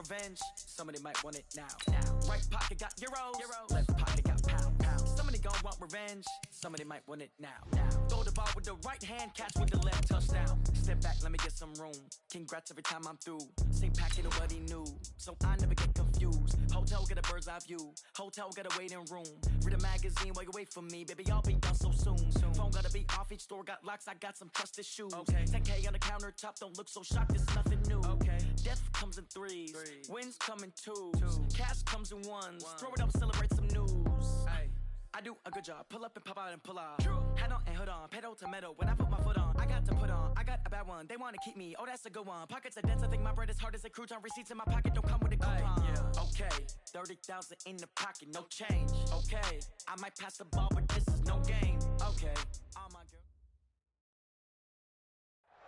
revenge. Somebody might want it now. Right pocket got euros. Left pocket got pound. Somebody gon' want revenge. Somebody might want it now. Throw the ball with the right hand, catch with the left, touchdown. Step back, let me get some room. Congrats every time I'm through. Same packet of what he knew, so I never get confused. Hotel get a bird's eye view. Hotel got a waiting room. Read a magazine while you wait for me, baby. I'll be done so soon. Phone gotta be off. Each store got locks. I got some trusted shoes. 10K on the countertop. Don't look so shocked. It's nothing new. Death comes in threes. Wins come in twos. Cash comes in ones. Throw it up, celebrate some news. I do a good job. Pull up and pop out and pull out. Head on and hood on. Pedal to metal. When I put my foot on, I got to put on. I got a bad one. They want to keep me. Oh, that's a good one. Pockets are dense. I think my bread is hard as a crouton. Receipts in my pocket don't come with a coupon. Okay, 30,000 in the pocket, no change. Okay, I might pass the ball, but this is no game. Okay, oh my girl.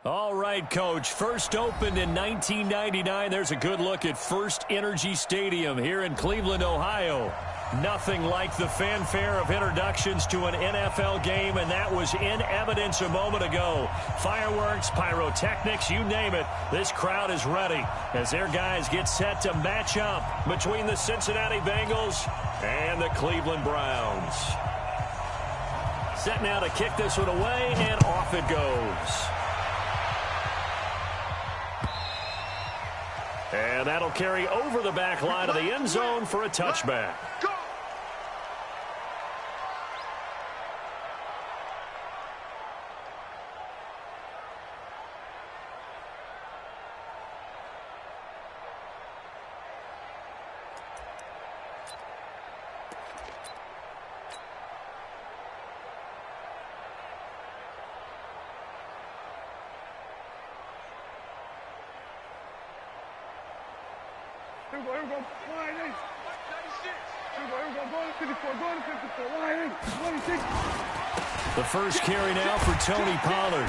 All right, Coach. First opened in 1999. There's a good look at First Energy Stadium here in Cleveland, Ohio. Nothing like the fanfare of introductions to an NFL game, and that was in evidence a moment ago. Fireworks, pyrotechnics, you name it. This crowd is ready as their guys get set to match up between the Cincinnati Bengals and the Cleveland Browns. Set now to kick this one away, and off it goes. And that'll carry over the back line of the end zone for a touchback. Here we go, line 8. Here we go, go to 54, line 8, 26. The first carry now for Tony Pollard.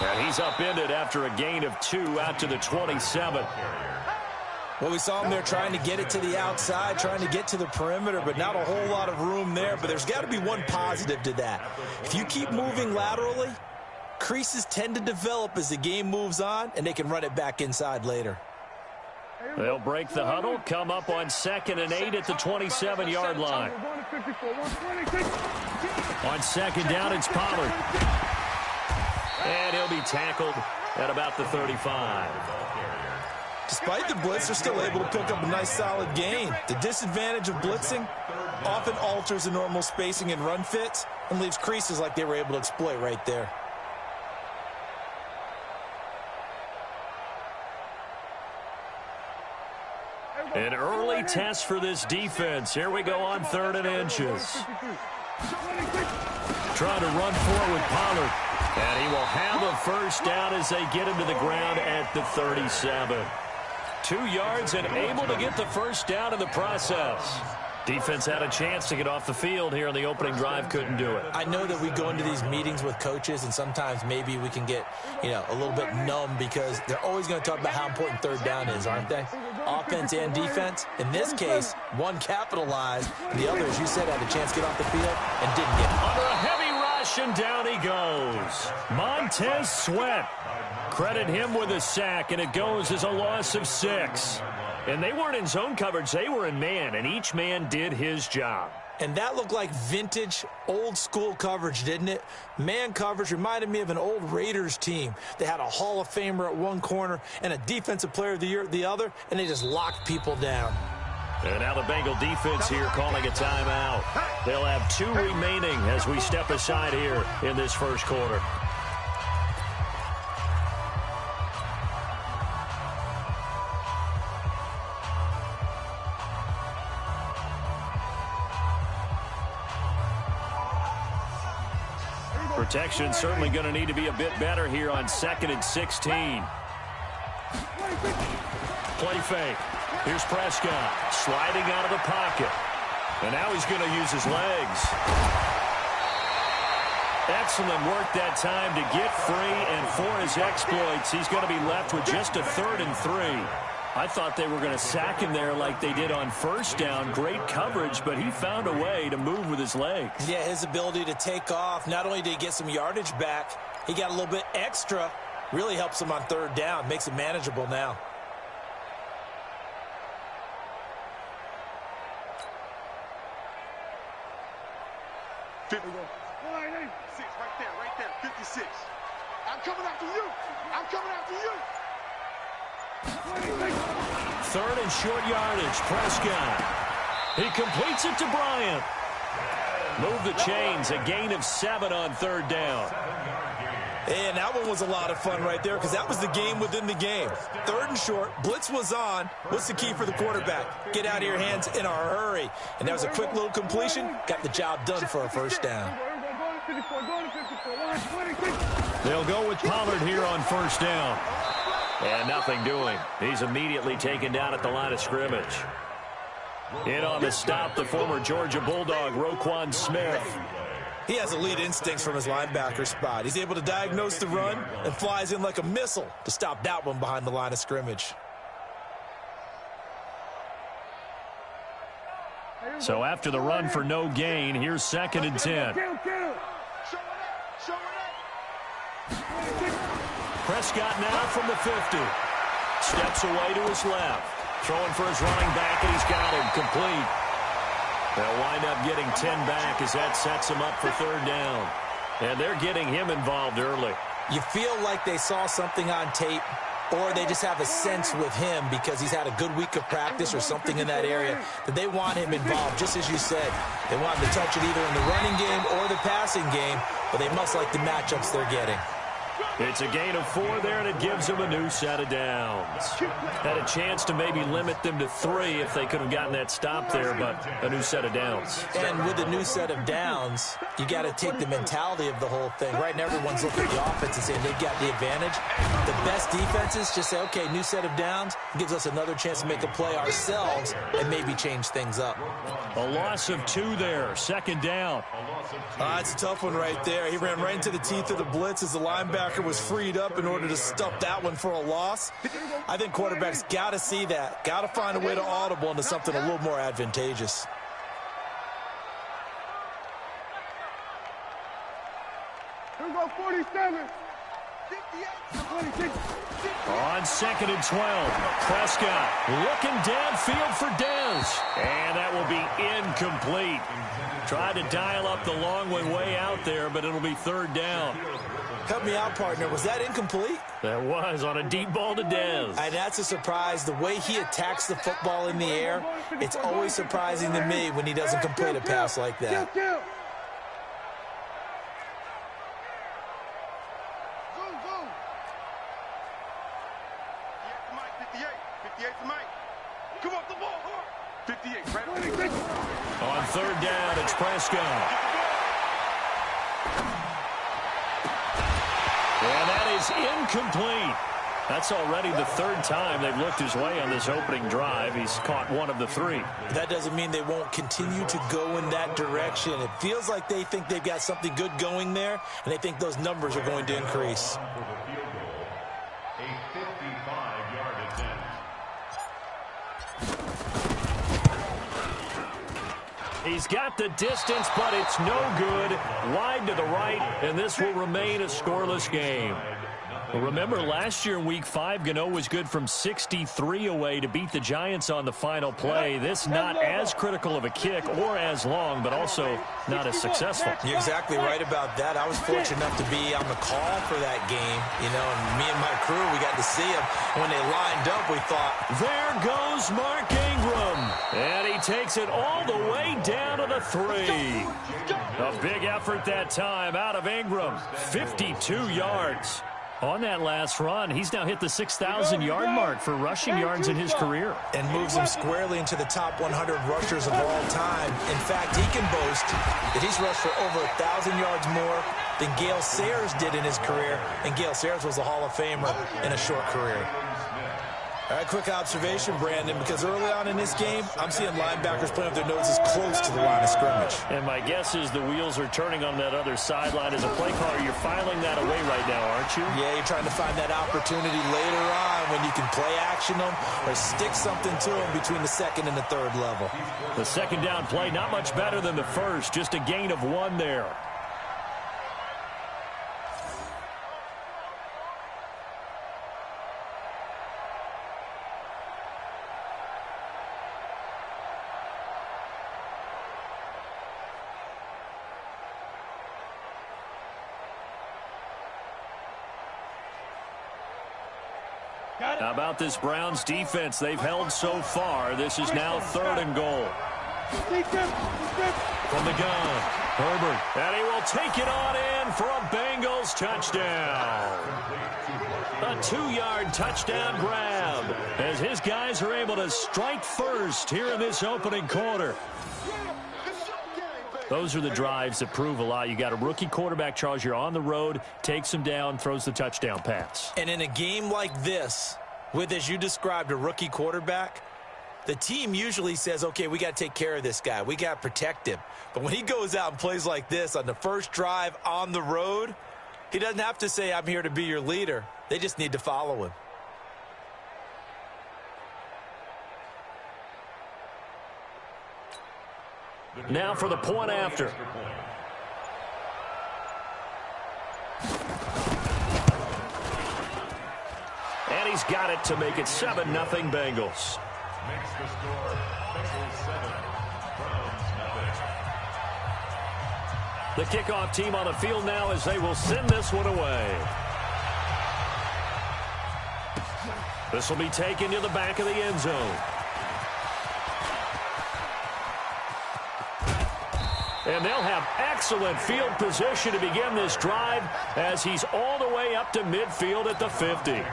And he's upended after a gain of 2 out to the 27. Well, we saw him there trying to get it to the outside, trying to get to the perimeter, but not a whole lot of room there. But there's got to be one positive to that. If you keep moving laterally, creases tend to develop as the game moves on, and they can run it back inside later. They'll break the huddle, come up on 2nd and 8 at the 27-yard line. On 2nd down, it's Pollard. And he'll be tackled at about the 35. Despite the blitz, they're still able to pick up a nice solid gain. The disadvantage of blitzing often alters the normal spacing and run fits and leaves creases like they were able to exploit right there. An early test for this defense. Here we go on 3rd and inches. Trying to run forward with Pollard. And he will have a first down as they get him to the ground at the 37. 2 yards and able to get the first down in the process. Defense had a chance to get off the field here on the opening drive, couldn't do it. I know that we go into these meetings with coaches, and sometimes maybe we can get, a little bit numb because they're always going to talk about how important 3rd down is, aren't they? Offense and defense. In this case, one capitalized, and the other, as you said, had a chance to get off the field and didn't get it. Under a heavy rush, and down he goes. Montez Sweat. Credit him with a sack, and it goes as a loss of 6. And they weren't in zone coverage. They were in man, and each man did his job. And that looked like vintage, old-school coverage, didn't it? Man coverage reminded me of an old Raiders team. They had a Hall of Famer at one corner and a Defensive Player of the Year at the other, and they just locked people down. And now the Bengal defense here calling a timeout. They'll have 2 remaining as we step aside here in this first quarter. Protection certainly going to need to be a bit better here on 2nd and 16. Play fake. Here's Prescott sliding out of the pocket. And now he's going to use his legs. Excellent work that time to get free, and for his exploits, he's going to be left with just a 3rd and 3. I thought they were going to sack him there like they did on 1st down. Great coverage, but he found a way to move with his legs. Yeah, his ability to take off, not only did he get some yardage back, he got a little bit extra. Really helps him on 3rd down, makes it manageable now. 56, right there, 56. I'm coming after you. I'm coming after you. 3rd and short yardage. Prescott. He completes it to Bryant. Move the chains. A gain of 7 on 3rd down. And that one was a lot of fun right there because that was the game within the game. 3rd and short. Blitz was on. What's the key for the quarterback? Get out of your hands in a hurry. And that was a quick little completion. Got the job done for a 1st down. They'll go with Pollard here on 1st down. And nothing doing. He's immediately taken down at the line of scrimmage. In on the stop, the former Georgia Bulldog, Roquan Smith. He has elite instincts from his linebacker spot. He's able to diagnose the run and flies in like a missile to stop that one behind the line of scrimmage. So after the run for no gain, here's 2nd and 10. Prescott now from the 50. Steps away to his left. Throwing for his running back, and he's got him complete. They'll wind up getting 10 back as that sets him up for 3rd down. And they're getting him involved early. You feel like they saw something on tape, or they just have a sense with him because he's had a good week of practice or something in that area that they want him involved, just as you said. They want him to touch it either in the running game or the passing game, but they must like the matchups they're getting. It's a gain of 4 there, and it gives them a new set of downs. Had a chance to maybe limit them to 3 if they could have gotten that stop there, but a new set of downs. And with a new set of downs, you got to take the mentality of the whole thing. Right now, everyone's looking at the offense and saying they've got the advantage. The best defenses just say, okay, new set of downs gives us another chance to make a play ourselves and maybe change things up. A loss of 2 there, 2nd down. It's a tough one right there. He ran right into the teeth of the blitz as the linebacker was freed up in order to stuff that one for a loss. I think quarterbacks got to see that. Got to find a way to audible into something a little more advantageous. Here we go, 47. 58. On 2nd and 12, Prescott looking downfield for Dez. And that will be incomplete. Tried to dial up the long one way out there, but it'll be 3rd down. Help me out, partner. Was that incomplete? That was on a deep ball to Dez. And that's a surprise. The way he attacks the football in the air, it's always surprising to me when he doesn't complete a pass like that. On 3rd down, it's Prescott. And that is incomplete. That's already the 3rd time they've looked his way on this opening drive. He's caught 1 of the 3. That doesn't mean they won't continue to go in that direction. It feels like they think they've got something good going there, and they think those numbers are going to increase. He's got the distance, but it's no good. Wide to the right, and this will remain a scoreless game. Remember, last year in Week 5, Gano was good from 63 away to beat the Giants on the final play. This not as critical of a kick or as long, but also not as successful. You're exactly right about that. I was fortunate enough to be on the call for that game, and me and my crew, we got to see them. When they lined up, we thought, there goes Mark Ingram, and he takes it all the way down to the 3. A big effort that time out of Ingram, 52 yards. On that last run, he's now hit the 6,000-yard mark for rushing yards in his career. And moves him squarely into the top 100 rushers of all time. In fact, he can boast that he's rushed for over 1,000 yards more than Gale Sayers did in his career. And Gale Sayers was a Hall of Famer in a short career. All right, quick observation, Brandon, because early on in this game, I'm seeing linebackers playing with their noses close to the line of scrimmage. And my guess is the wheels are turning on that other sideline. As a play caller, you're filing that away right now, aren't you? Yeah, you're trying to find that opportunity later on when you can play action them or stick something to them between the 2nd and the 3rd level. The 2nd down play, not much better than the 1st, just a gain of 1 there. How about this Browns defense? They've held so far. This is now 3rd and goal. From the gun, Herbert. And he will take it on in for a Bengals touchdown. A 2-yard touchdown grab as his guys are able to strike first here in this opening quarter. Those are the drives that prove a lot. You got a rookie quarterback, Charles. You're on the road, takes him down, throws the touchdown pass. And in a game like this, with, as you described, a rookie quarterback, the team usually says, okay, we got to take care of this guy. We got to protect him. But when he goes out and plays like this on the first drive on the road, he doesn't have to say, I'm here to be your leader. They just need to follow him. Now for the point after. And he's got it to make it 7-0 Bengals. Makes the score Bengals 7, Browns nothing. The kickoff team on the field now as they will send this one away. This will be taken to the back of the end zone. And they'll have excellent field position to begin this drive as he's all the way up to midfield at the 50.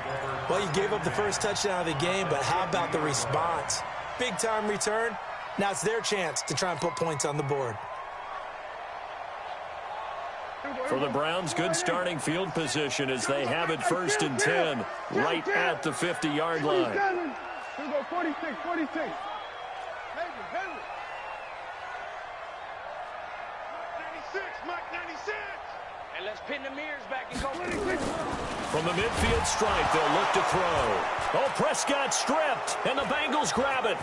Well, you gave up the first touchdown of the game, but how about the response? Big-time return. Now it's their chance to try and put points on the board. For the Browns, good starting field position as they have it 1st and 10 right at the 50-yard line. Here we go, 46, 46. And let's pin the mirrors back and go. From the midfield stripe, they'll look to throw. Oh, Prescott stripped, and the Bengals grab it.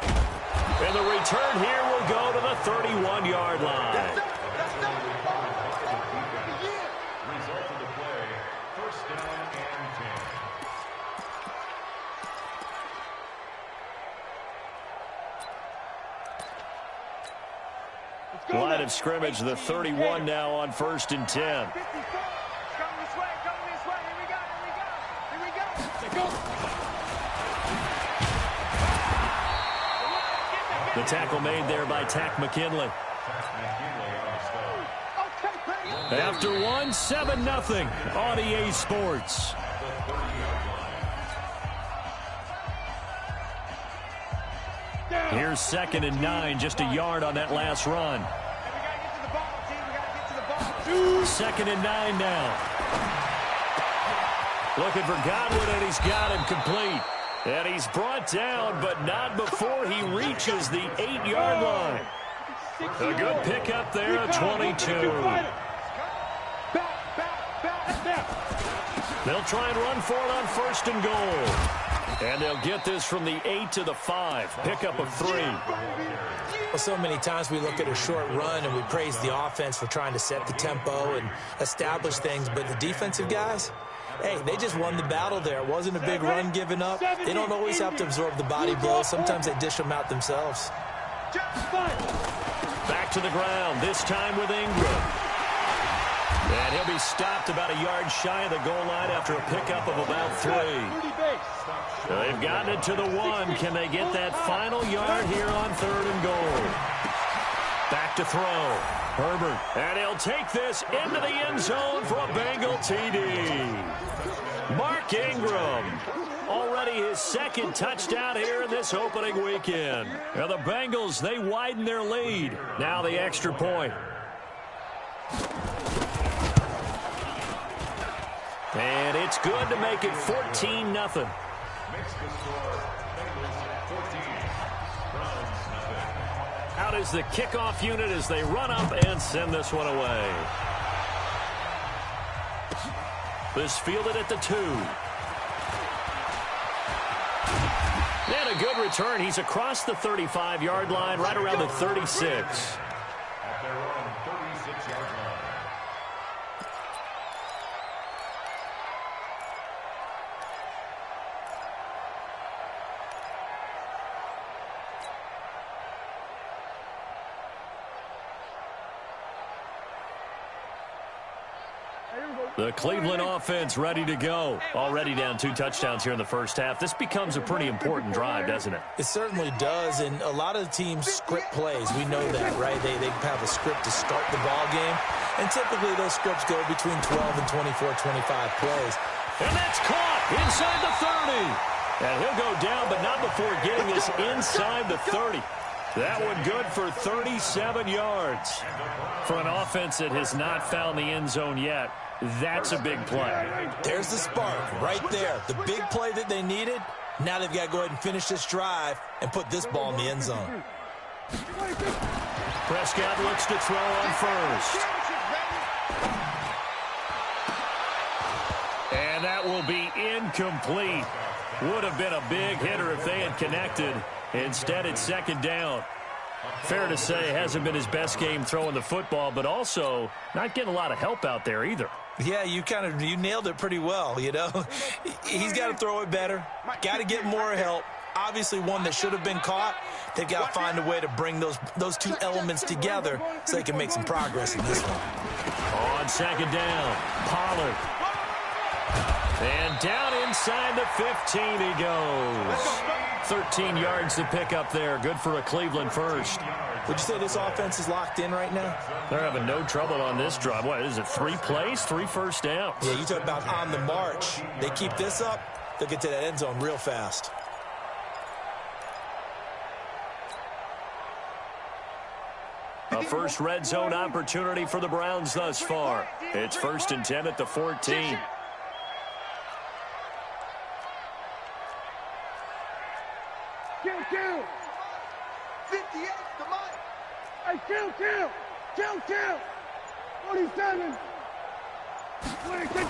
And the return here will go to the 31-yard line. Result of the play, 1st down and 10. Line of scrimmage, the 31 now on 1st and 10. The tackle made there by Tack McKinley. After one, 7-0 on EA Sports. Here's 2nd and 9, just a yard on that last run. 2nd and 9 now. Looking for Godwin, and he's got him complete. And he's brought down, but not before he reaches the 8-yard line. A good pickup there at 22. They'll try and run for it on 1st and goal. And they'll get this from the 8 to the 5. Pickup of 3. Well, so many times we look at a short run and we praise the offense for trying to set the tempo and establish things, but the defensive guys, hey, they just won the battle there. It wasn't a big run given up. They don't always have to absorb the body blows. Sometimes they dish them out themselves. Back to the ground, this time with Ingram. And he'll be stopped about a yard shy of the goal line after a pickup of about 3. They've gotten it to the 1. Can they get that final yard here on 3rd and goal? Back to throw. Herbert. And he'll take this into the end zone for a Bengal TD. Mark Ingram. Already his 2nd touchdown here in this opening weekend. Now the Bengals, they widen their lead. Now the extra point. And it's good to make it 14-0. Makes the score Bengals 14, Browns nothing. Out is the kickoff unit as they run up and send this one away. This fielded at the 2. And a good return. He's across the 35-yard line, right around the 36. At their own 36-yard line. Here we go. The Cleveland offense ready to go. Already down 2 touchdowns here in the first half. This becomes a pretty important drive, doesn't it? It certainly does, and a lot of the teams script plays. We know that, right? They have a script to start the ball game, and typically those scripts go between 12 and 24, 25 plays. And that's caught inside the 30. And he'll go down, but not before getting this inside the 30. That one good for 37 yards. For an offense that has not found the end zone yet, that's a big play. There's the spark right there. The big play that they needed. Now they've got to go ahead and finish this drive and put this ball in the end zone. Prescott looks to throw on first. And that will be incomplete. Would have been a big hitter if they had connected. Instead, it's second down. Fair to say, hasn't been his best game throwing the football, but also not getting a lot of help out there either. Yeah, you nailed it pretty well, you know. He's got to throw it better. Got to get more help. Obviously one that should have been caught. They've got to find a way to bring those two elements together so they can make some progress in this one. On second down, Pollard. And down inside the 15 he goes. 13 yards to pick up there. Good for a Cleveland first. Would you say this offense is locked in right now? They're having no trouble on this drive. What is it, 3 plays, 3 first downs? Yeah, you talk about on the march. They keep this up, they'll get to that end zone real fast. A first red zone opportunity for the Browns thus far. It's 1st and 10 at the 14. Kill. 58 to Mike. Hey, kill. 47. 26.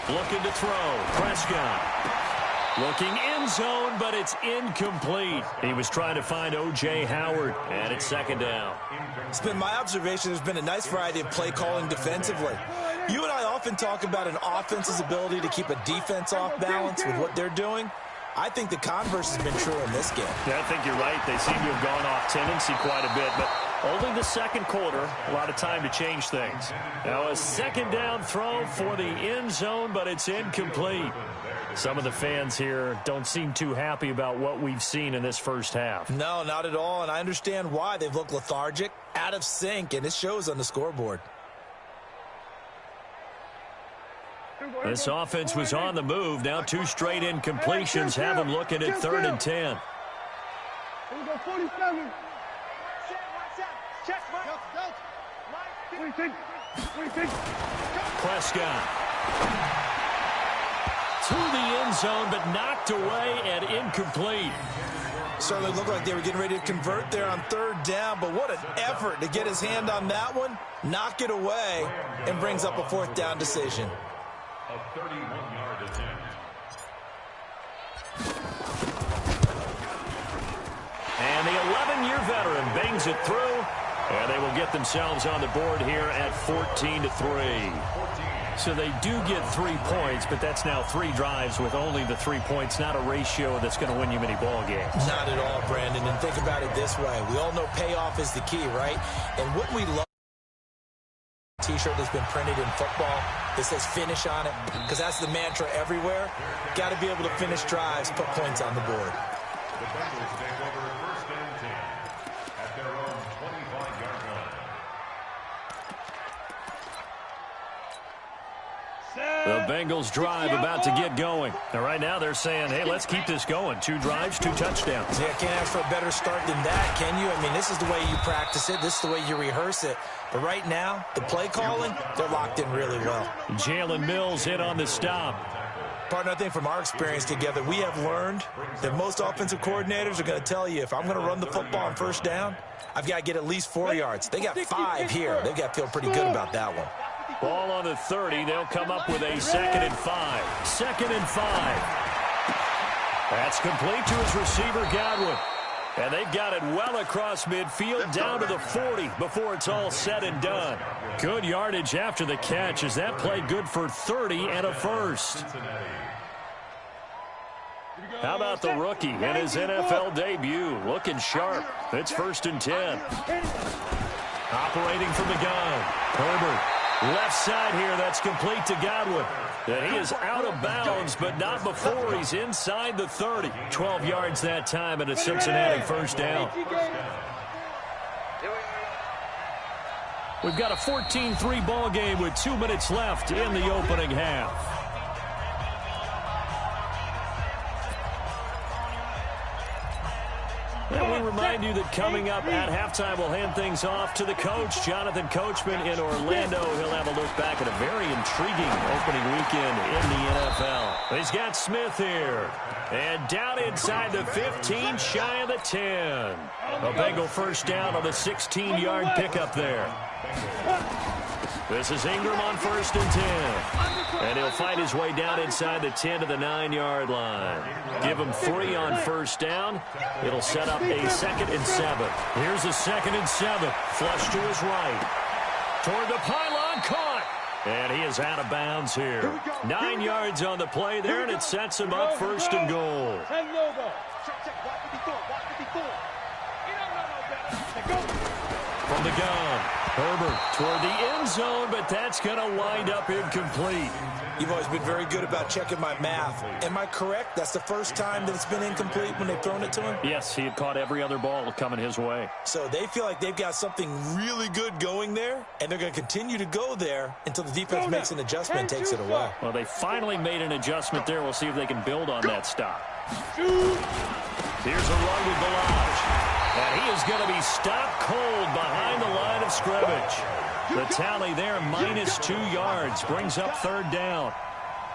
Looking to throw. Prescott. Looking end zone, but it's incomplete. He was trying to find O.J. Howard, and it's second down. It's been my observation there's been a nice variety of play calling defensively. You and I often talk about an offense's ability to keep a defense off balance with what they're doing. I think the converse has been true in this game. Yeah, I think you're right. They seem to have gone off tendency quite a bit, but only the second quarter, a lot of time to change things. Now a second down throw for the end zone, but it's incomplete. Some of the fans here don't seem too happy about what we've seen in this first half. No, not at all, and I understand why. They've looked lethargic, out of sync, and it shows on the scoreboard. This offense was on the move. Now 2 straight incompletions have them looking at 3rd and 10. Here we go, 47. Check, Mike. 26. Prescott. To the end zone, but knocked away and incomplete. Certainly looked like they were getting ready to convert there on 3rd down, but what an effort to get his hand on that one, knock it away, and brings up a 4th down decision. A 31-yard attempt. And the 11-year veteran bangs it through, and they will get themselves on the board here at 14-3. So they do get 3 points, but that's now 3 drives with only the 3 points, not a ratio that's going to win you many ball games. Not at all, Brandon, and think about it this way. We all know payoff is the key, right? And what we love T-shirt that's been printed in football that says finish on it, because that's the mantra everywhere. Got to be able to finish drives, put points on the board. The Bengals take over 1st and 10 at their own 25-yard line. The Bengals drive about to get going. Now, right now they're saying, hey, let's keep this going. 2 drives, 2 touchdowns. Yeah, can't ask for a better start than that, can you? I mean, this is the way you practice it. This is the way you rehearse it. But right now, the play calling, they're locked in really well. Jalen Mills in on the stop. Partner, I think from our experience together, we have learned that most offensive coordinators are going to tell you, if I'm going to run the football on 1st down, I've got to get at least 4 yards. They got 5 here. They've got to feel pretty good about that one. Ball on the 30. They'll come up with a 2nd and 5. 2nd and 5. That's complete to his receiver, Godwin. And they've got it well across midfield down to the 40 before it's all said and done. Good yardage after the catch as that play good for 30 and a first. How about the rookie in his NFL debut? Looking sharp. It's 1st and 10. Operating from the gun. Herbert Left side here, that's complete to Godwin. And he is out of bounds, but not before he's inside the 30. 12 yards that time, and a Cincinnati first down. We've got a 14-3 ball game with 2 minutes left in the opening half. And we remind you that coming up at halftime, we'll hand things off to the coach, Jonathan Coachman in Orlando. He'll have a look back at a very intriguing opening weekend in the NFL. He's got Smith here. And down inside the 15, shy of the 10. A Bengal first down on the 16-yard pickup there. This is Ingram on 1st and 10. And he'll fight his way down inside the 10 to the 9-yard line. Give him 3 on first down. It'll set up a 2nd and 7. Here's a 2nd and 7. Flush to his right. Toward the pylon, caught. And he is out of bounds here. 9 yards on the play there, and it sets him up 1st and goal. From the gun, Herbert toward the end zone, but that's going to wind up incomplete. You've always been very good about checking my math. Am I correct? That's the first time that it's been incomplete when they've thrown it to him? Yes, he had caught every other ball coming his way. So they feel like they've got something really good going there, and they're going to continue to go there until the defense makes an adjustment and takes it away. Well, they finally made an adjustment there. We'll see if they can build on that stop. Here's a run with Balaj. And he is going to be stopped cold behind the line of scrimmage. The tally there, -2 yards, brings up 3rd down.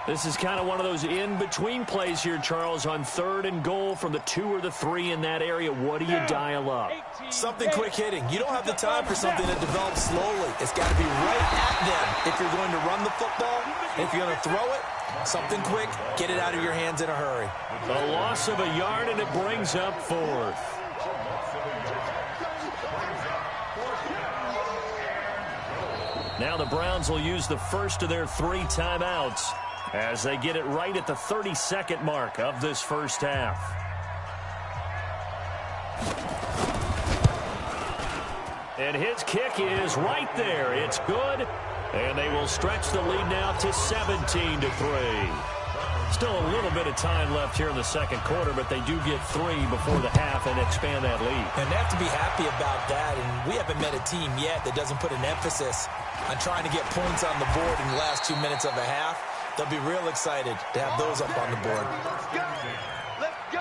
This is kind of one of those in-between plays here, Charles, on 3rd and goal from the 2 or the 3 in that area. What do you dial up? Something quick hitting. You don't have the time for something that develops slowly. It's got to be right at them if you're going to run the football. If you're going to throw it, something quick, get it out of your hands in a hurry. A loss of a yard, and it brings up 4th. Now the Browns will use the first of their 3 timeouts as they get it right at the 32nd mark of this first half. And his kick is right there. It's good. And they will stretch the lead now to 17-3. Still a little bit of time left here in the 2nd quarter, but they do get 3 before the half and expand that lead. And they have to be happy about that. And we haven't met a team yet that doesn't put an emphasis on trying to get points on the board in the last 2 minutes of a half. They'll be real excited to have those up on the board. Let's go. Let's go.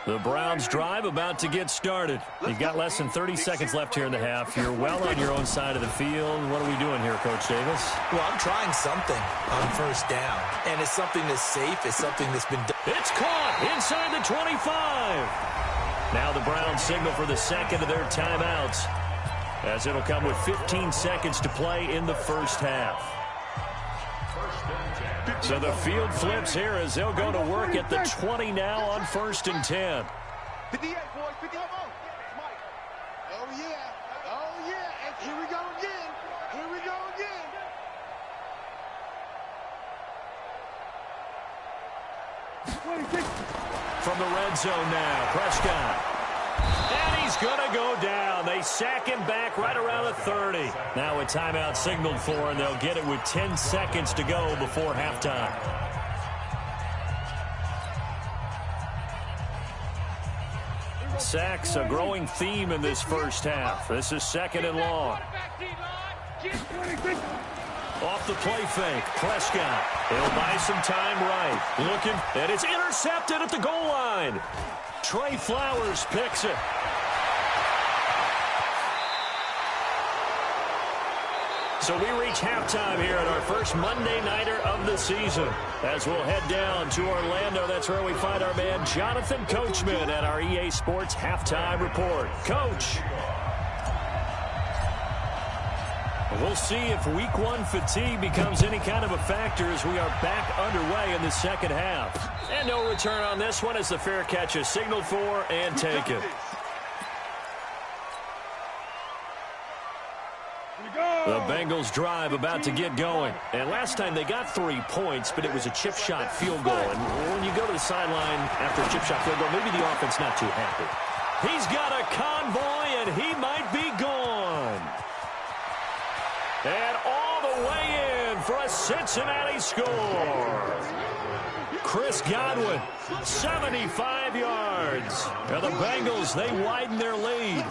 The Browns drive about to get started. You've got less than 30 seconds left here in the half. You're well on your own side of the field. What are we doing here, Coach Davis? Well, I'm trying something on 1st down. And it's something that's safe. It's something that's been done. It's caught inside the 25. Now the Browns signal for the 2nd of their timeouts, as it'll come with 15 seconds to play in the first half. So the field flips here as they'll go to work at the 20 now on 1st and 10. 58, boys, 50. Come on. Mike. Oh, yeah. Oh, yeah. And here we go again. Here we go again. From the red zone now, Prescott. And he's going to go down. They sack him back right around the 30. Now a timeout signaled for, and they'll get it with 10 seconds to go before halftime. Sacks, a growing theme in this first half. This is 2nd and long. Off the play fake, Prescott. He'll buy some time right. Looking, and it's intercepted at the goal line. Trey Flowers picks it. So we reach halftime here at our first Monday Nighter of the season. As we'll head down to Orlando, that's where we find our man Jonathan Coachman at our EA Sports Halftime Report. Coach. We'll see if Week 1 fatigue becomes any kind of a factor as we are back underway in the second half. And no return on this one as the fair catch is signaled for and taken. The Bengals drive about to get going. And last time they got 3 points, but it was a chip shot field goal. And when you go to the sideline after a chip shot field goal, maybe the offense not too happy. He's got a convoy, and he might be gone. And all the way in for a Cincinnati score. Chris Godwin, 75 yards. And the Bengals, they widen their lead.